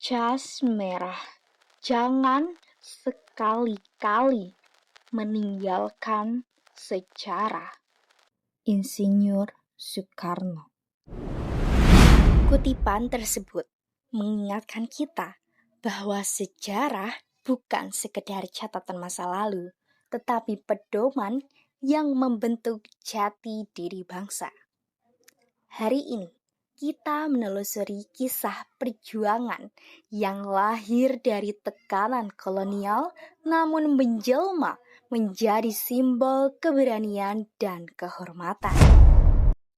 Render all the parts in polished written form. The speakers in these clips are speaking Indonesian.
Cas merah, jangan sekali-kali meninggalkan sejarah. Insinyur Soekarno. Kutipan tersebut mengingatkan kita bahwa sejarah bukan sekedar catatan masa lalu, tetapi pedoman yang membentuk jati diri bangsa. Hari ini, kita menelusuri kisah perjuangan yang lahir dari tekanan kolonial namun menjelma menjadi simbol keberanian dan kehormatan.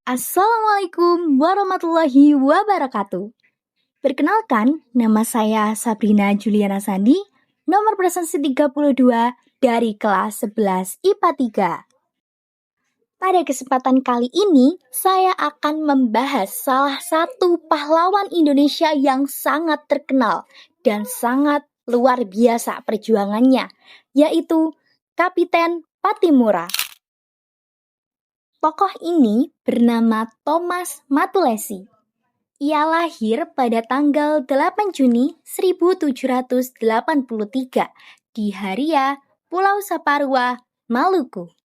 Assalamualaikum warahmatullahi wabarakatuh. Perkenalkan, nama saya Sabrina Juliana Sandi, nomor presensi 32 dari kelas 11 IPA 3. Pada kesempatan kali ini, saya akan membahas salah satu pahlawan Indonesia yang sangat terkenal dan sangat luar biasa perjuangannya, yaitu Kapiten Pattimura. Tokoh ini bernama Thomas Matulessy. Ia lahir pada tanggal 8 Juni 1783 di Haria, Pulau Saparua, Maluku.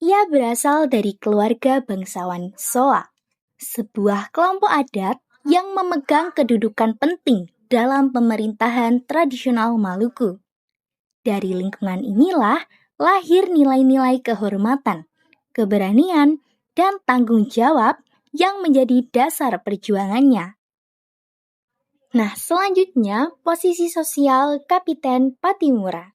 Ia berasal dari keluarga bangsawan Soa, sebuah kelompok adat yang memegang kedudukan penting dalam pemerintahan tradisional Maluku. Dari lingkungan inilah lahir nilai-nilai kehormatan, keberanian, dan tanggung jawab yang menjadi dasar perjuangannya. Nah, selanjutnya posisi sosial Kapiten Pattimura.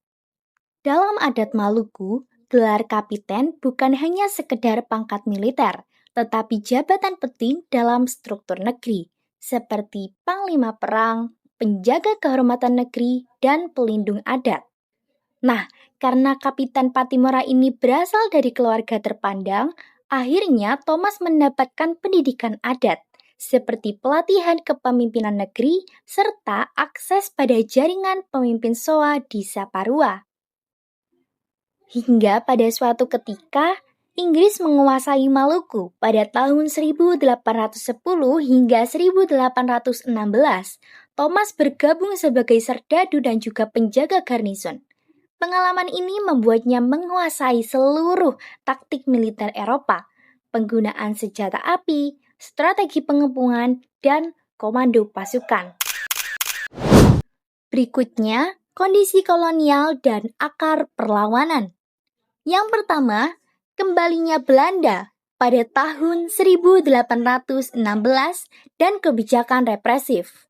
Dalam adat Maluku, gelar kapiten bukan hanya sekedar pangkat militer, tetapi jabatan penting dalam struktur negeri, seperti panglima perang, penjaga kehormatan negeri, dan pelindung adat. Nah, karena Kapiten Pattimura ini berasal dari keluarga terpandang, akhirnya Thomas mendapatkan pendidikan adat, seperti pelatihan kepemimpinan negeri, serta akses pada jaringan pemimpin Soa di Saparua. Hingga pada suatu ketika, Inggris menguasai Maluku pada tahun 1810 hingga 1816. Thomas bergabung sebagai serdadu dan juga penjaga garnison. Pengalaman ini membuatnya menguasai seluruh taktik militer Eropa, penggunaan senjata api, strategi pengepungan, dan komando pasukan. Berikutnya, kondisi kolonial dan akar perlawanan. Yang pertama, kembalinya Belanda pada tahun 1816 dan kebijakan represif.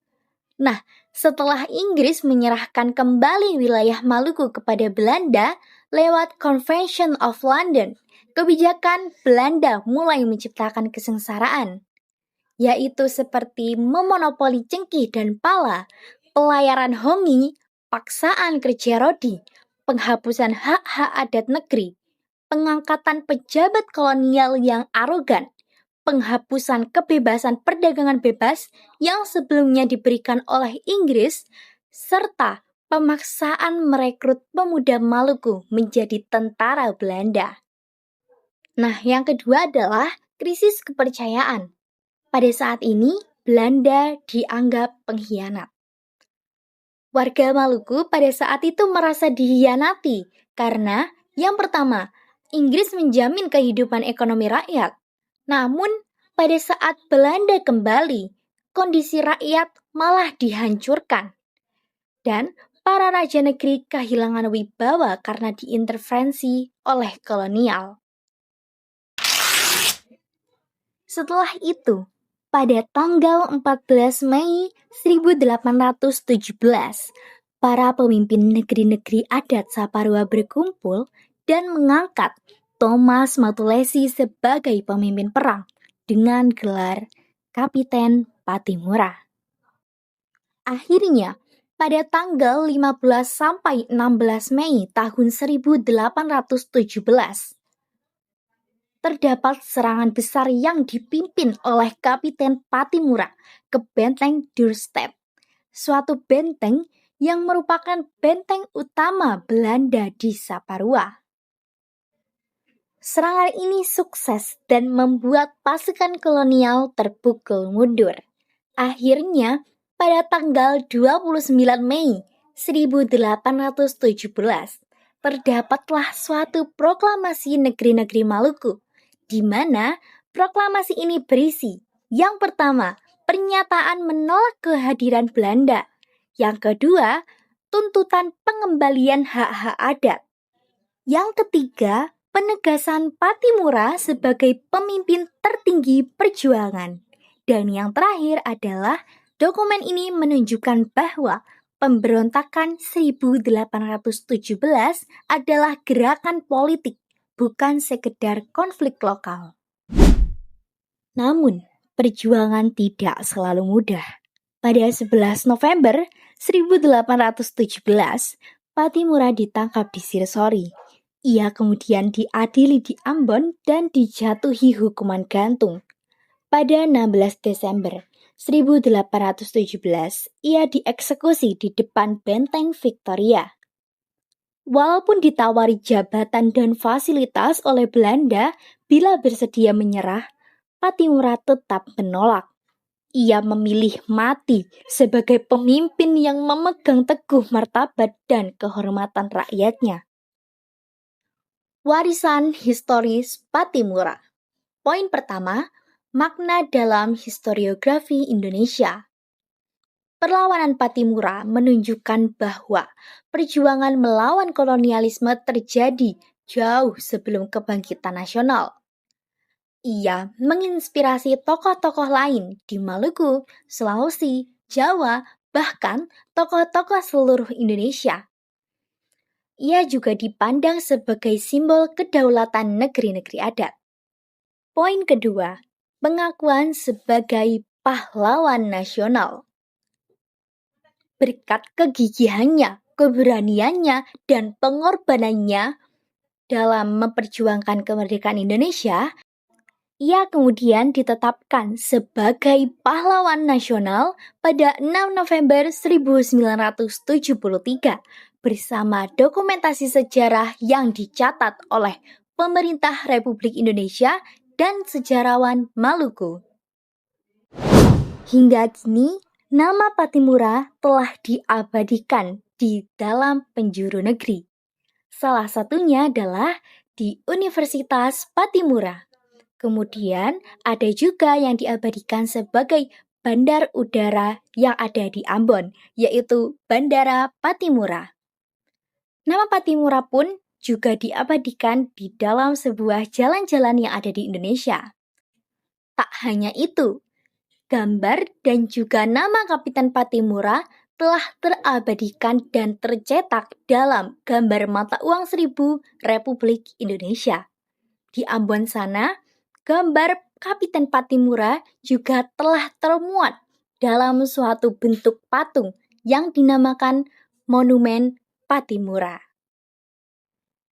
Nah, setelah Inggris menyerahkan kembali wilayah Maluku kepada Belanda lewat Convention of London, kebijakan Belanda mulai menciptakan kesengsaraan, yaitu seperti memonopoli cengkih dan pala, pelayaran hongi, paksaan kerja rodi, penghapusan hak-hak adat negeri, pengangkatan pejabat kolonial yang arogan, penghapusan kebebasan perdagangan bebas yang sebelumnya diberikan oleh Inggris, serta pemaksaan merekrut pemuda Maluku menjadi tentara Belanda. Nah, yang kedua adalah krisis kepercayaan. Pada saat ini, Belanda dianggap pengkhianat. Warga Maluku pada saat itu merasa dikhianati karena yang pertama, Inggris menjamin kehidupan ekonomi rakyat. Namun, pada saat Belanda kembali, kondisi rakyat malah dihancurkan. Dan para raja negeri kehilangan wibawa karena diintervensi oleh kolonial. Setelah itu, pada tanggal 14 Mei 1817, para pemimpin negeri-negeri adat Saparua berkumpul dan mengangkat Thomas Matulessy sebagai pemimpin perang dengan gelar Kapiten Pattimura. Akhirnya, pada tanggal 15 sampai 16 Mei tahun 1817, terdapat serangan besar yang dipimpin oleh Kapiten Pattimura ke benteng Duurstede, suatu benteng yang merupakan benteng utama Belanda di Saparua. Serangan ini sukses dan membuat pasukan kolonial terpukul mundur. Akhirnya, Pada tanggal 29 Mei 1817, terdapatlah suatu proklamasi negeri-negeri Maluku, di mana proklamasi ini berisi, yang pertama, pernyataan menolak kehadiran Belanda, yang kedua, tuntutan pengembalian hak-hak adat, yang ketiga, penegasan Pattimura sebagai pemimpin tertinggi perjuangan, dan yang terakhir adalah dokumen ini menunjukkan bahwa pemberontakan 1817 adalah gerakan politik, bukan sekedar konflik lokal. Namun, perjuangan tidak selalu mudah. Pada 11 November 1817, Pattimura ditangkap di Sirsori. Ia kemudian diadili di Ambon dan dijatuhi hukuman gantung. Pada 16 Desember 1817, ia dieksekusi di depan benteng Victoria. Walaupun ditawari jabatan dan fasilitas oleh Belanda bila bersedia menyerah, Pattimura tetap menolak. Ia memilih mati sebagai pemimpin yang memegang teguh martabat dan kehormatan rakyatnya. Warisan historis Pattimura. Poin pertama, makna dalam historiografi Indonesia. Perlawanan Pattimura menunjukkan bahwa perjuangan melawan kolonialisme terjadi jauh sebelum kebangkitan nasional. Ia menginspirasi tokoh-tokoh lain di Maluku, Sulawesi, Jawa, bahkan tokoh-tokoh seluruh Indonesia. Ia juga dipandang sebagai simbol kedaulatan negeri-negeri adat. Poin kedua, pengakuan sebagai pahlawan nasional. Berkat kegigihannya, keberaniannya, dan pengorbanannya dalam memperjuangkan kemerdekaan Indonesia, ia kemudian ditetapkan sebagai pahlawan nasional pada 6 November 1973 bersama dokumentasi sejarah yang dicatat oleh pemerintah Republik Indonesia dan sejarawan Maluku. Hingga kini, nama Pattimura telah diabadikan di dalam penjuru negeri. Salah satunya adalah di Universitas Pattimura. Kemudian ada juga yang diabadikan sebagai bandar udara yang ada di Ambon, yaitu Bandara Pattimura. Nama Pattimura pun juga diabadikan di dalam sebuah jalan-jalan yang ada di Indonesia. Tak hanya itu, gambar dan juga nama Kapitan Pattimura telah terabadikan dan tercetak dalam gambar mata uang 1000 Republik Indonesia. Di Ambon sana, gambar Kapitan Pattimura juga telah termuat dalam suatu bentuk patung yang dinamakan Monumen Pattimura.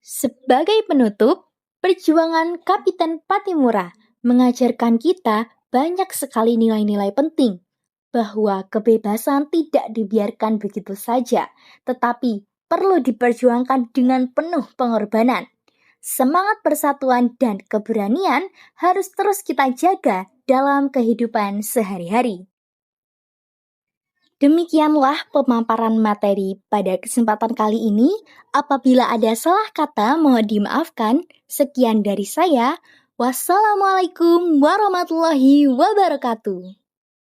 Sebagai penutup, perjuangan Kapitan Pattimura mengajarkan kita banyak sekali nilai-nilai penting, bahwa kebebasan tidak dibiarkan begitu saja, tetapi perlu diperjuangkan dengan penuh pengorbanan. Semangat persatuan dan keberanian harus terus kita jaga dalam kehidupan sehari-hari. Demikianlah pemaparan materi pada kesempatan kali ini. Apabila ada salah kata, mohon dimaafkan. Sekian dari saya. Wassalamualaikum warahmatullahi wabarakatuh.